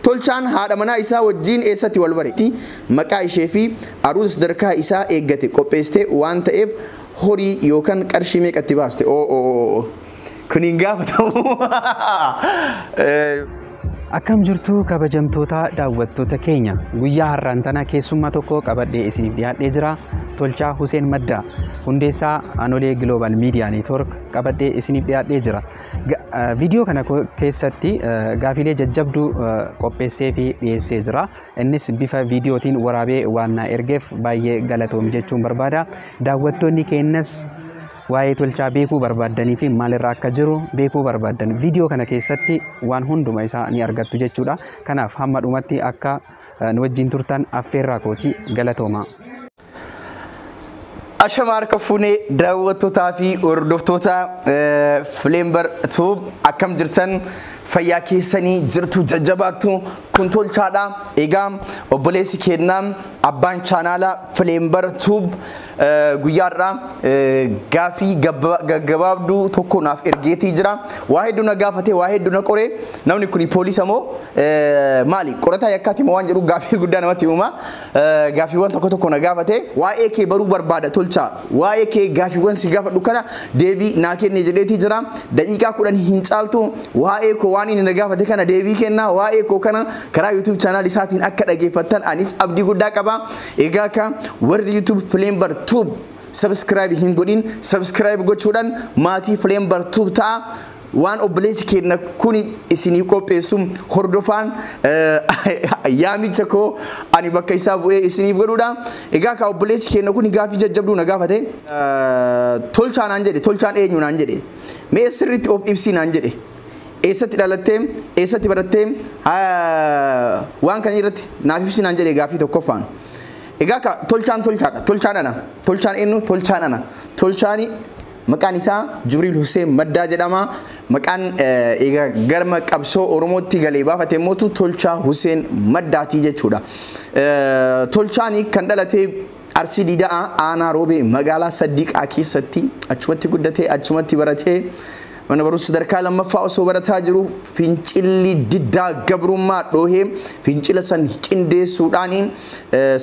Tolchaan haadha manaa isaa wajjin eessatti wal bareetti maqaa ishee fi aruus darkaa isaa eeggate qopheessite waan ta'eef horii yookaan qarshii meeqatti baaste? Kuniin gaafatamu. Akkam jirtu kabajamtoota daawwattoota keenya guyyaa har'aan tana keessummaa tokko qabadhee isiniif dhiyaadhee jira. Tolchaa Huseen Maddaa hundeessaa Anolee Global Media Network qabadhee isiniif dhiyaadhee jira. Viidiyoo kana keessatti gaafilee jajjabduu qopheessee fi dhiyeessee jira. Innis bifa viidiyootiin waraabee waan na ergeef baay'ee galatoom jechuun barbaada. Daawwattoonni keenyas waa'ee Tolchaa beekuu barbaadanii fi maalirraa akka jiru beekuu barbaadan viidiyoo kana keessatti waan hunduma isaa ni argattu jechuudha. Kanaaf hamma dhumatti akka nu wajjin turtan affeerraa kooti galatooma. Ashama harka fuunee daawwattootaa fi hordoftoota Flamebar Tube akkam jirtan? Fayyaa keessanii jirtu jajjabaattu kun Tolchaadha. Egaa obboleessi keenyaa abbaan chaanaalaa Flamebar Tube guyyaarraa gaafii gaggabaabduu tokko naaf ergeetii jira. Waa hedduu na gaafate, waa hedduu na qoree. Namni kun poolisa moo maali? Qorataa yakkaati moo waan jedhu gaafii guddaa namatti himuma. Gaafiiwwan tokko na gaafate. Waa'ee kee baruu barbaada Tolchaa. Waa'ee kee gaafiiwwan si gaafadhu kana deebii naa kennee jedheetii jira. Daqiiqaa 10 hin caaltu waa'ee koo waan inni na gaafate kana deebii kenna. Waa'ee koo kana karaa YouTube channel isaatiin akka dhageeffattan anis abdii guddaa qaba. Egaa ka warri YouTube Flamebar Tube subscribe hin godhin subscribe gochuudhaan maatii Flamebar Tube ta'a. Waan obboleessi keenya kuni isinii qopheessum hordofaan yaamicha koo ani bakka isaa bu'ee isiniif godhuudha. Egaa ka obboleessi keenya kuni gaafii jajjabduu na gaafate. Tolchaan aan jedhe, Tolchaan eenyu naan jedhe. Mee sirriitti of ibsi naan jedhe. Eessatti dhalattee, eessatti barattee waan kan irratti naaf ibsi naan jedhe gaafii tokkoffaan. Egaa ka Tolchaan Tolchaadha. Tolchaan ana. Tolchaan eenyu? Tolchaan ana. Tolchaani maqaan isaa Jibriil Huseen Maddaa jedhama. Maqaan egaa garma qabsoo Oromootti galee baafate immoo Tolchaa Huseen Maddaatii jechuudha. Tolchaani kan dhalatee Arsii Diidaa aanaa Roobee magaalaa Saddiiqaa keessatti achumatti guddatee achumatti baratee mana barumsa sadarkaa lammaffaa osoo barataa jiru fincilli diddaa gabrummaa dhoohee fincila san qindeessuudhaan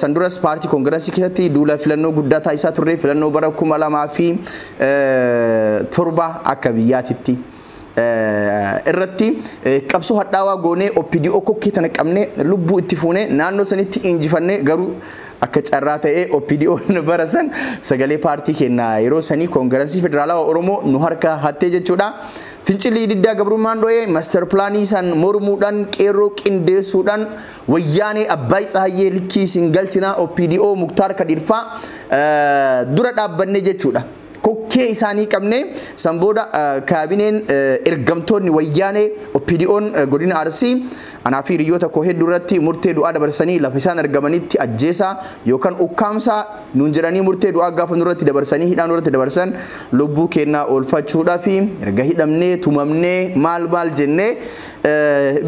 san duras paartii koongirasii keessatti duula filannoo guddaa taasisaa turre filannoo bara 2007 akka biyyaatitti irratti qabsoo hadhaawaa goonee OPDO kokkee tana qabnee lubbuu itti fuunee naannoo sanitti injifannee garuu akka carraa ta'ee OPDO barasan sagalee paartii keenya yeroo sanii koongirasii federaalawaa Oromoo nu harka hattee jechuudha. Fincilli diddaa gabrummaan dhoohee master plaanii san mormuudhaan qeerroo qindeessuudhaan wayyaanee Abbaay Tsahayyee likkii isin galchinaa OPDO Muktaar Kadirfaa dura dhaabbannee jechuudha. Kokkee isaanii qabne san booda kaabineen ergamtoonni wayyaanee OPDO'n godina Arsii anaa fi hiriyoota koo hedduu irratti murtee du'aa dabarsanii lafa isaan argamanitti ajjeesaa yookaan ukkaamsaa nuun jedhanii murtee du'aa gaafa nurratti dabarsanii hidhaan nurratti dabarsan lubbuu kennaa oolfachuudhaa fi erga hidhamnee tumamnee maal jennee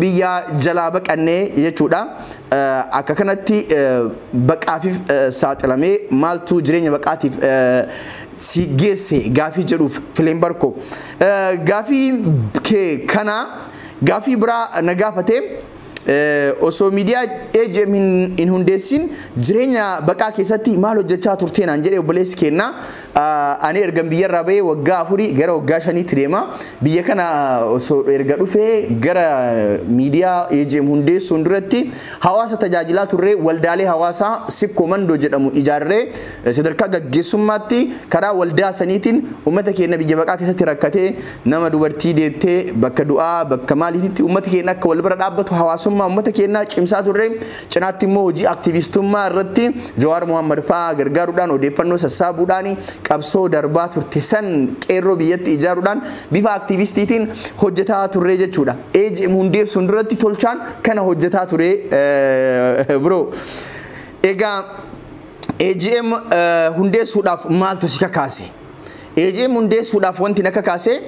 biyya jalaa baqannee jechuudha. Akka kanatti baqaatiif saaxilamee maaltu jireenya baqaatiif si geesse gaafii jedhuuf Flamebar koo gaafii kee kana gaafii biraa na gaafate osoo miidiyaa AGM hin hundeessin jireenya baqaa keessatti maal hojjechaa turteen aan jedhee obboleessi keenna ani ergan biyyarraa bahee waggaa 4 gara waggaa 5tti deema biyya kana osoo erga dhufee gara miidiyaa AGM hundeessuun duratti hawaasa tajaajilaa turre waldaalee hawaasaa Sikkomandoo jedhamu ijaarree sadarkaa gaggeessummaatti karaa waldaa saniitiin uummata keenya biyya baqaa keessatti rakkatee nama dubartii deettee bakka du'aa bakka maaliitti uummata keenya akka wal bira dhaabbatu hawaasummaa uummata keenya cimsaa turre cinaatti immoo hojii aktivistummaa irratti Jawaar Mohammad fa'aa gargaaruudhaan odeeffannoo sassaabuudhaan qabsoo darbaa turte san qeerroo biyyatti ijaaruudhaan bifa aktivistiitiin hojjetaa turre jechuudha. AGM hundeessuun duratti Tolchaan kana hojjetaa ture bro. Egaa AGM hundeessuudhaaf maaltu si kakaase? AGM hundeessuudhaaf wanti naka kaasee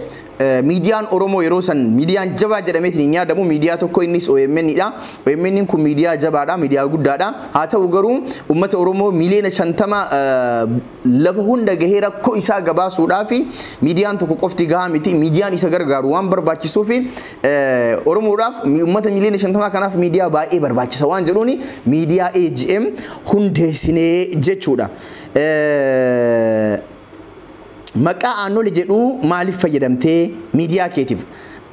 miidiyaan Oromoo yeroo san miidiyaan jabaa jedhameetiin yaadamu miidiyaa tokko innis OMN dha. OMN kun miidiyaa jabaadha, miidiyaa guddaadha. Haa ta'u garuu uummata Oromoo miliyoona 50 lafa hunda gahee rakkoo isaa gabaasuudhaaf miidiyaan tokko qofti gahaa miti. Miidiyaan isa gargaaru waan barbaachisuuf Oromoodhaaf uummata miliyoona 50 kanaaf miidiyaa baay'ee barbaachisa waan jedhuuni miidiyaa AGM hundeessinee jechuudha. Maqaa Aanolee jedhu maaliif fayyadamtee miidiyaa keetiif?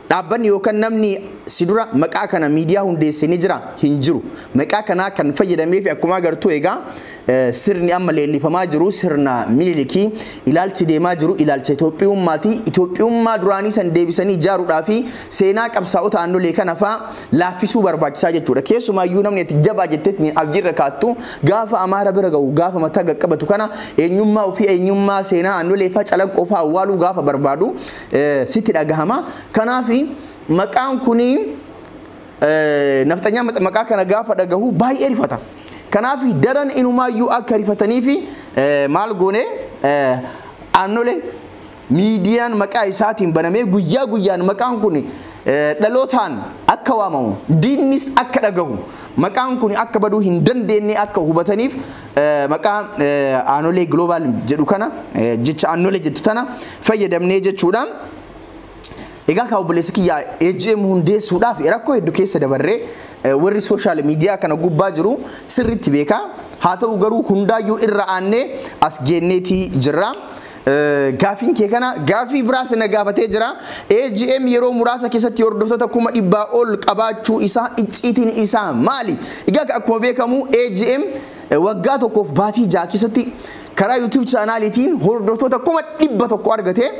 Dhaabbanni yookaan namni si dura maqaa kana miidiyaa hundeessanii jira hin jiru. Maqaa kana kan fayyadameef akkuma agartuu egaa sirni amma leellifamaa jiru sirna Minilikii ilaalchi deemaa jiru ilaalcha Itoophiyummaati. Itoophiyummaa duraanii san deebisanii ijaaruudhaaf seenaa qabsaa'ota Aanolee kana fa'aa laaffisuu barbaachisaa jechuudha. Keessumaayyuu namni itti jabaa jetteetiin abdiirra kaattu gaafa Amaara bira ga'u gaafa mataa qaqqabatu kana eenyummaa ofii eenyummaa seenaa Aanolee fa'aa calaqqoo fa'aa awwaaluu gaafa barbaadu sitti dhagahama. Kanaaf maqaan kuni naftanyaa maqaa kana gaafa dhagahu baay'ee rifata. Kanaaf daran inumaayyuu akka rifataniif maal goone Aanolee miidiyaan maqaa isaatiin banamee guyyaa guyyaan maqaan kun dhalootaan akka waamamu diinnis akka dhagahu maqaan kun akka baduu hin dandeenye akka hubataniif maqaa Aanolee Global jedhu kana jecha Aanolee jettu tana fayyadamnee jechuudha. Egaa ka obboleessa kiyya AGM hundeessuudhaaf rakkoo hedduu keessa dabarree warri social media kana gubbaa jiru sirriitti beeka. Haa ta'u garuu hundaayyuu irra aannee as geenneetii jirra. Gaafiin kee kana gaafii biraas na gaafatee jira. AGM yeroo muraasa keessatti hordoftoota 100 ol qabaachuu isaa icciitiin isaa maali? Egaa akkuma beekamu AGM waggaa tokkoof baatii 6 keessatti karaa YouTube chaanaaliitiin hordoftoota 100 argatee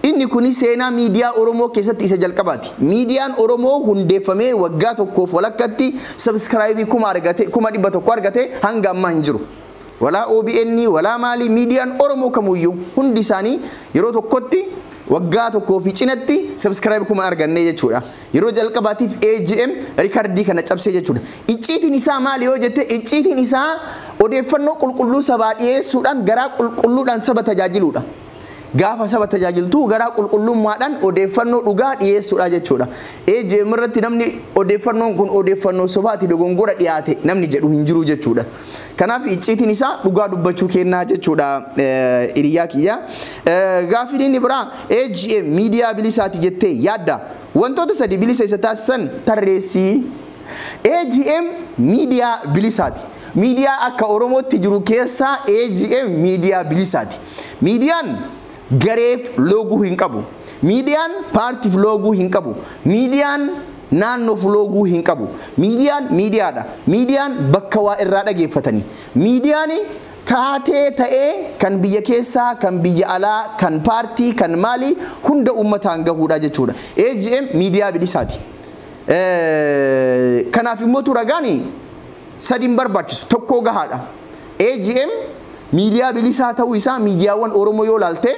inni kuni seenaa miidiyaa Oromoo keessatti isa jalqabaati. Miidiyaan Oromoo hundeeffamee waggaa tokkoof walakkatti subscribe 100 argate hanga ammaa hin jiru. Walaa OBN walaa maali miidiyaan Oromoo kamuyyuu hundi isaanii yeroo tokkotti waggaa tokkoo fi cinatti subscribe 1000 arganne jechuudha. Yeroo jalqabaatiif AGM rikardii kana cabsee jechuudha. Icciitiin isaa maali yoo jette icciitiin isaa odeeffannoo qulqulluu sabaa dhiyeessuudhaan garaa qulqulluudhaan saba tajaajiluudha. Gaafa saba tajaajiltuu garaa qulqullummaadhaan odeeffannoo dhugaa dhiyeessuudha jechuudha. AGM irratti namni odeeffannoon kun odeeffannoo sobaati dogongora dhiyaate namni jedhu hin jiru jechuudha. Kanaaf icciitiin isaa dhugaa dubbachuu kennaa jechuudha hiriyaa kiyya. Gaafiin inni biraa AGM miidiyaa bilisaati jettee yaadda. Wantoota sadi bilisa isa taasisan tarreessii. AGM miidiyaa bilisaati. Miidiyaa akka Oromootti jiru keessaa AGM miidiyaa bilisaati. Miidiyaan gareef looguu hin qabu. Miidiyaan paartiif looguu hin qabu. Miidiyaan naannoof looguu hin qabu. Miidiyaan miidiyaadha. Miidiyaan bakka waa irraa dhageeffatanii. Miidiyaan taatee ta'ee kan biyya keessaa, kan biyya alaa, kan paartii, kan maali hunda uummataan gahuudha jechuudha. AGM miidiyaa bilisaati. Kanaaf immoo turagaani sadin barbaachisu tokko gahaadha. AGM miidiyaa bilisaa ta'uu isaa miidiyaawwan Oromoo yoo laalte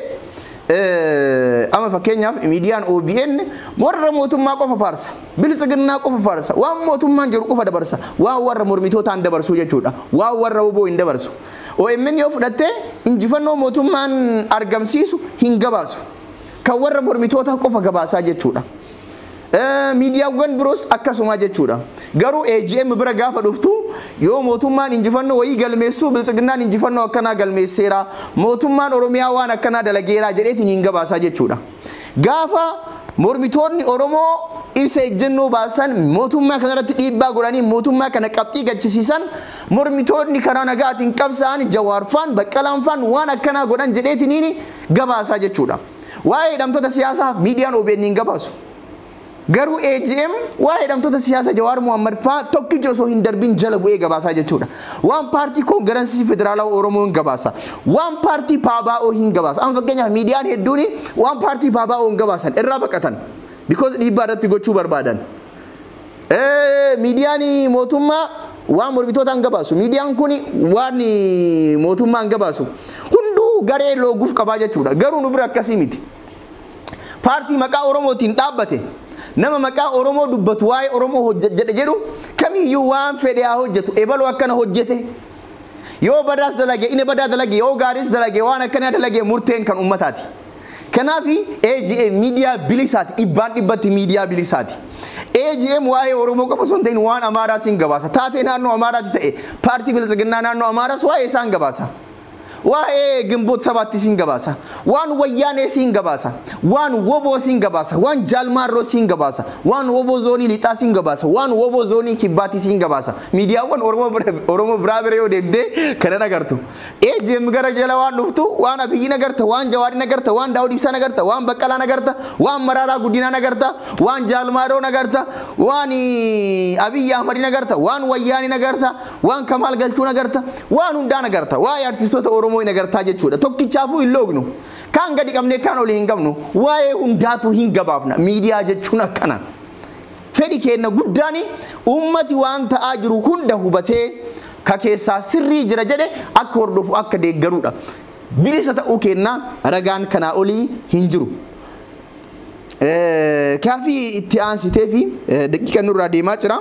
ama fakkeenyaaf miidiyaan OBN warra mootummaa qofa faarsa, bilisiginnaa qofa faarsa, waan mootummaan jiru qofa dabarsa, waan warra mormitootaan dabarsu jechuudha, waan warra oboo hin dabarsu. OMN yoo fudhatte injifannoo mootummaan argamsiisu hin gabaasu, kan warra mormitoota qofa gabaasaa jechuudha. Miidiyaawwan biroos akkasuma jechuudha. Garuu AGM bira gaafa dhuftu yoo mootummaan injifannoo wayii galmeessu bilisiginnaan injifannoo akkanaa galmeesseera, mootummaan Oromiyaa waan akkanaa dalageera jedheetiin hin gabaasaa jechuudha. Gaafa mormitoonni Oromoo ibsa ejjennoo baasan mootummaa kanarratti dhiibbaa godhanii mootummaa kana qabxii gachisiisan mormitoonni karaa nagaatiin qabsa'an Jawaarfaan Baqqalaanfaan waan akkanaa godhan jedheetiin gabaasaa jechuudha. Waa'ee hidhamtoota siyaasaa miidiyaan OBN hin gabaasu. Garuu AGM waa'ee hidhamtoota siyaasa Jawaar Mohammad fa'aa tokkicha osoo hin darbin jala bu'ee gabaasaa jechuudha. Waan paartii koongirensii federaalawaa Oromoo hin gabaasa. Waan paartii PABO hin gabaasa. Amma fakkeenyaaf miidiyaan hedduun waan paartii PABO hin gabaasan irraa baqatan. Because dhiibbaa irratti gochuu barbaadan. Miidiyaan mootummaa waan mormitoota hin gabaasu. Miidiyaan kun waan mootummaa hin gabaasu. Hunduu garee looguuf qabaa jechuudha. Garuu nu bira akkasii miti. Paartii maqaa Oromootiin dhaabbate. Nama maqaa Oromoo dubbatu waa'ee Oromoo hojjete jedhu kamiyyuu waan fedhe haa hojjetu ebaloo akkana hojjete yoo badaas dalage inni badaa dalage yoo gaariis dalage waan akkana dalage murteen kan ummataati. Kanaafi AGM media bilisaati ibbaan dhibbatti media bilisaati. AGM waa'ee Oromoo qofa osoo hin ta'in waan Amaaraa siin gabaasa. Taatee naannoo Amaaraatti ta'e paartii Bilisiginnaa naannoo Amaaraas waa'ee isaan gabaasa. Waa'ee Gimboot Sabaatti siin gabaasa. Waan Wayyaanee siin gabaasa. Waan Woboo siin gabaasa. Waan Jaalmaarroo siin gabaasa. Waan Woboo zoonii Lixaa siin gabaasa. Waan Woboo zoonii Kibbaatti siin gabaasa. Miidiyaawwan Oromoo biraa bira yoo deemtee kana agartu. AGM gara jala waan dhuftu waan Abiyyiin agarta, waan Jawaarin agarta, waan Daawud Ibsaan agarta, waan Baqqalaan agarta, waan Maraaraa Guddinaan agarta, waan Jaalmaarroon agarta, waan Abiyyi Ahmadiin agarta, waan Wayyaaniin agarta, waan Kamaal Galchuun agarta, waan hundaan agarta. Waa'ee artistoota Oromoo hin agartaa jechuudha. Tokkichaafuu hin loognu. Kaan gadi qabnee kaan olii hin qabnu. Waa'ee hundaatu hin gabaafna. Miidiyaa jechuun akkana. Fedhi keenya guddaan ummati waan ta'aa jiru hunda hubatee ka keessaa sirrii jira jedhe akka hordofu akka deeggaruudha. Bilisa ta'uu keenya ragaan kanaa olii hin jiru. Kaafii itti aansitee fi daqiiqa nurraa deemaa jira.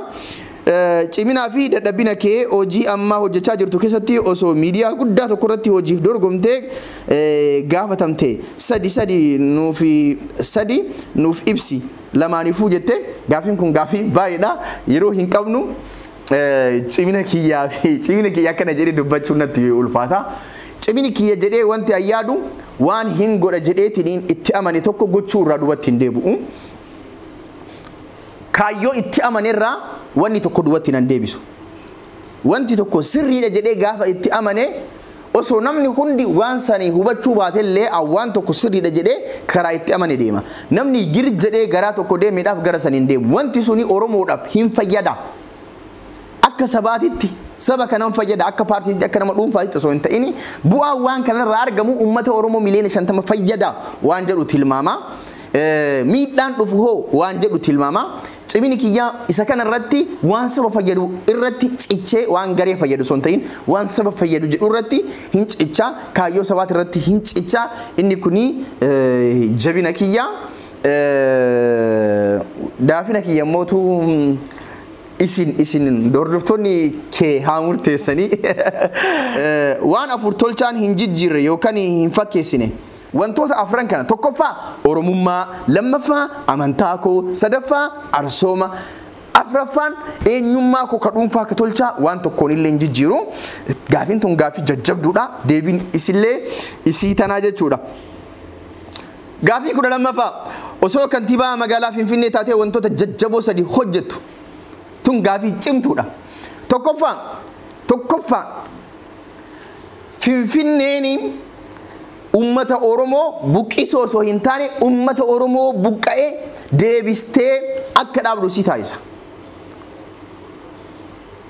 Ciminaa fi dadhabina kee hojii ammaa hojjechaa jirtu keessatti osoo miidiyaa guddaa tokko irratti hojiif dorgomtee gaafatamte sadi nuuf ibsi lamaaniifuu jette gaafiin kun gaafii baay'eedha yeroo hin qabnu cimina kiyyaa akkana jedhee dubbachuun natti ulfaata. Cimini kiyya jedhee wanti ayyaadu waan hin godha jedheetiin itti amane tokko gochuu irraa duubatti hin deebi'u. Kaayyoo itti amanerraa wanni tokko duubatti hin deebisu. Wanti tokko sirriidha jedhee gaafa itti amane osoo namni hundi waan sanii hubachuu baatellee waan tokko sirriidha jedhee karaa itti amane deema. Namni gir jedhee garaa tokko deemeedhaaf gara saniin deemu. Wanti suni Oromoodhaaf hin fayyada. Akka sabaatitti saba kanan fayyada akka paartiitti akka nama dhuunfaatti osoo hin ta'in bu'aa waan kanarraa argamu uummata Oromoo miliyoona 50 fayyada waan jedhu tilmaama. Miidhaan dhufu hoo waan jedhu tilmaama. Cimini kiyyaa isa kana irratti waan saba fayyadu irratti cichee waan garee fayyadu osoo hin ta'in waan saba fayyadu jedhu irratti hin cichaa kaayyoo sabaati irratti hin cichaa inni kuni jabina kiyyaa daafina kiyya mootu isin hordoftoonni kee haa murteessanii waan afur tolchaan hin jijjiirre yookaan hin fakkeessine. Wantoota afran kana tokkoffaa Oromummaa, lammaffaa amantaa koo, sadaffaa arsooma, afraffaan eenyummaa koo ka dhuunfaa ka tolchaa waan tokkoon illee hin jijjiiru. Gaafiin tun gaafii jajjabduudha. Deebiin isillee isii tanaa jechuudha. Gaafii 12ffaa osoo kantiibaa magaalaa Finfinnee taatee wantoota jajjaboo sadi hojjettu tun gaafii cimtuudha. Tokkoffaa Finfinneeni ummata Oromoo buqqisoo osoo hin taane ummata Oromoo buqqa'ee deebistee akka dhaabdu si taasisa.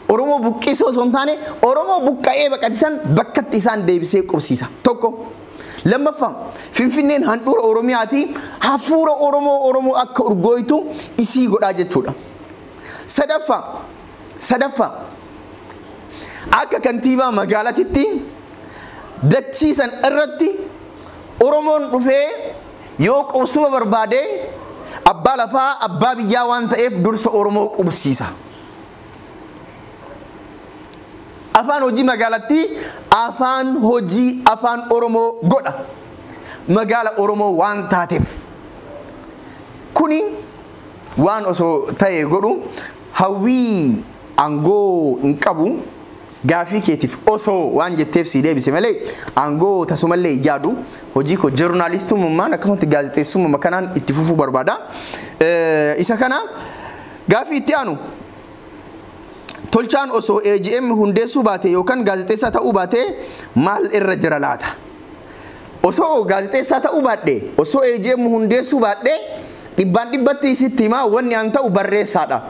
Oromoo buqqisoo osoo hin taane Oromoo buqqa'ee baqatisan bakkatti isaan deebisee qubsiisa. Tokko. Lammaffaa Finfinneen handhuura Oromiyaati hafuura Oromoo akka urgooytu isii godhaa jechuudha. Sadaffaa akka kantiibaa magaalaatitti dachiisan irratti Oromoon dhufee yoo qubsuma barbaade abbaa lafaa abbaa biyyaa waan ta'eef dursa Oromoo qubsiisa. Afaan hojii magaalatti afaan hojii afaan Oromoo godha. Magaala Oromoo waan taateef. Kuni waan osoo ta'e godhu hawwii aangoo hin qabu. Gaafii keetiif osoo waan jetteef si deebise malee aangoo tasumallee yaadu hojii ko journalistummaan akkasumas gaazexeessummaa kanaan itti fufuu barbaada. Isa kana gaafii itti aanu tolchaan osoo AGM hundeessuu baate yookaan gaazexeessaa ta'uu baate maal irra jira laata? Osoo gaazexeessaa ta'uu baadhe osoo AGM hundeessuu baadhe dhibbatti isitti himaa wanni aan ta'u barreessaadha.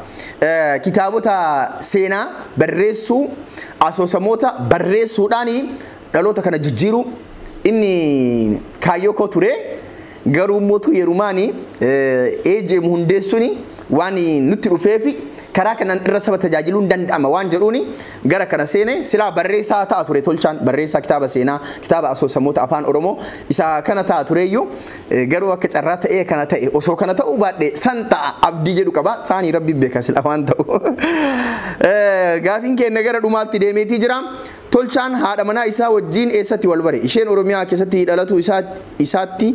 Kitaabota seenaa barreessuu asoosamoota barreessuudhaan dhaloota kana jijjiiru inni kaayyoo koo ture garuu mootu yerumaani AGM hundeessuun waan nutti dhufeef karaa kanaan irra saba tajaajiluun danda'ama waan jedhuuni gara kana seene silaa barreessaa ta'a ture tolchaan barreessaa kitaaba seenaa kitaaba asoosamoota afaan oromoo isa kana ta'a tureyyuu garuu akka carraa ta'ee kana ta'e osoo kana ta'uu baadhee san ta'a abdii jedhu qaba saanii rabbi beeka sila waan ta'u gaafiin keenya gara dhumaatti deemeetii jira. Tolchaan haadha manaa isaa wajjin eessatti wal bare isheen oromiyaa keessatti dhalatu isaatti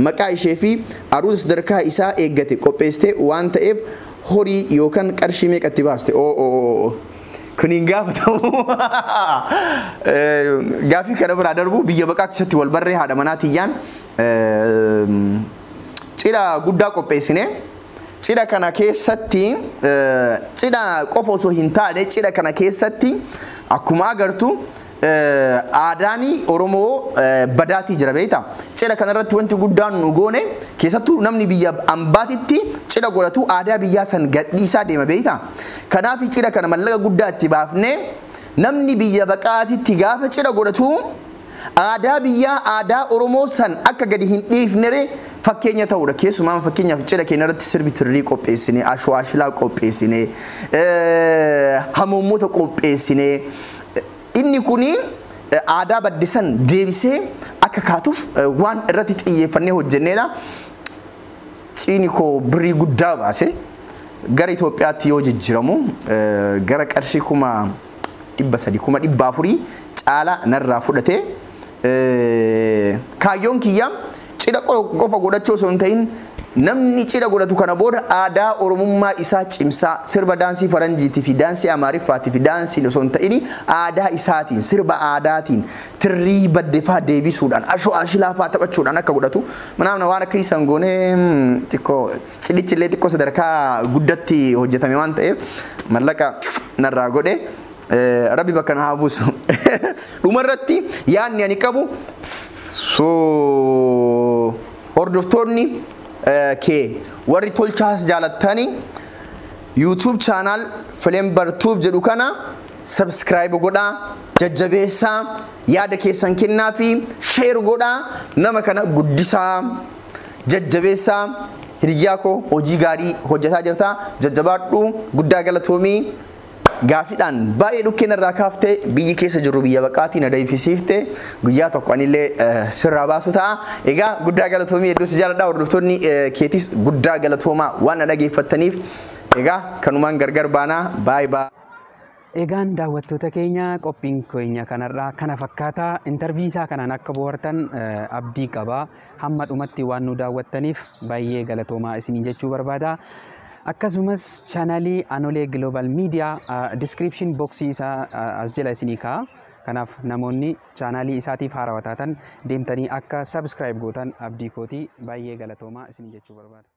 maqaa ishee fi aruus sadarkaa isaa eeggate qopheessite waan ta'eef horii yookaan qarshii meeqatti baaste kuniin gaafatamu gaafii kana biraa darbu biyya baqaa keessatti wal barree haadha manaatiyyaan cidha guddaa qopheessine cidha kana keessatti cidha qofa osoo hin taane cidha kana keessatti akkuma agartu aadaani oromoo badaatii jira beekta cidha kanarratti wanti guddaan nu goone keessattuu namni biyya ambaatitti cidha godhatu aadaa biyyaa san gadhiisaa deema beekta kanaaf cidha kana mallaqa guddaa itti baafne namni biyya baqaatitti gaafa cidha godhatu aadaa biyyaa aadaa oromoo san akka gadi hin dhiifne fakkeenya ta'uudha keessumaa fakkeenyaaf cidha keenya irratti sirbi tirrii qopheessine ashwaashilaa qopheessine hamoommoota qopheessine inni kuni aadaa baddisan deebisee akka kaatuuf waan irratti xiyyeeffannee hojjenneedha. Ciini koo birrii guddaa baase gara Itoophiyaatti yoo jijjiiramu gara qarshii 300,000 caala narraa fudhate kaayyoon kiyya cidha qofa godhachuu osoo hin ta'in namni cidha godhatu kana booda aadaa oromummaa isaa cimsaa sirba daansii faranjiitii fi daansii amaariffaatii fi daansii osoo hin ta'in aadaa isaatiin sirba aadaatiin tirrii baddefaa deebisuudhaan ashwaashilaafaa taphachuudhaan akka godhatu manaamna waan akka isan goonee xiqqoo cidhichillee xiqqoo sadarkaa guddatti hojjetame waan ta'eef mallaqa narraa godhe rabbi bakka na haa buusu dhumarratti yaanni ani qabu hordoftoonni kee warri tolchaas jaalattani YouTube channel Flembar Tube jedhu kana subscribe godhaa jajjabeessaa yaada keessan kennaa fi share godhaa nama kana guddisaa jajjabeessaa hiriyaa koo hojii gaarii hojjetaa jirta jajjabaadhu guddaa galatoomii gaafiidhaan baay'ee dhukkeen irraa kaaftee biyyi keessa jirru biyya baqaatii na dayfisiifte guyyaa tokko anillee sirraa baasu ta'a. Egaa guddaa galatoomii hedduus jaaladha hordoftoonni keetis guddaa galatoomaa waan na dhageeffattaniif egaa kanumaan gargar baanaa baay baay. Egaan daawwattoota keenya qophiin keenya kanarraa kana fakkaata interviisaa kanaan akka bohaartan abdii qaba hamma dhumatti waan nu daawwattaniif baay'ee galatoomaa isiniin jechuu barbaada. Akkasumas chaanalii Anolee Global Media description boxii isaa as jala isinii kaa'a. Kanaaf namoonni chaanalii isaatiif haarawaa taatan deemtanii akka subscribe gootan abdii kootii baay'ee galatoomaa isiniin jechuu barbaada.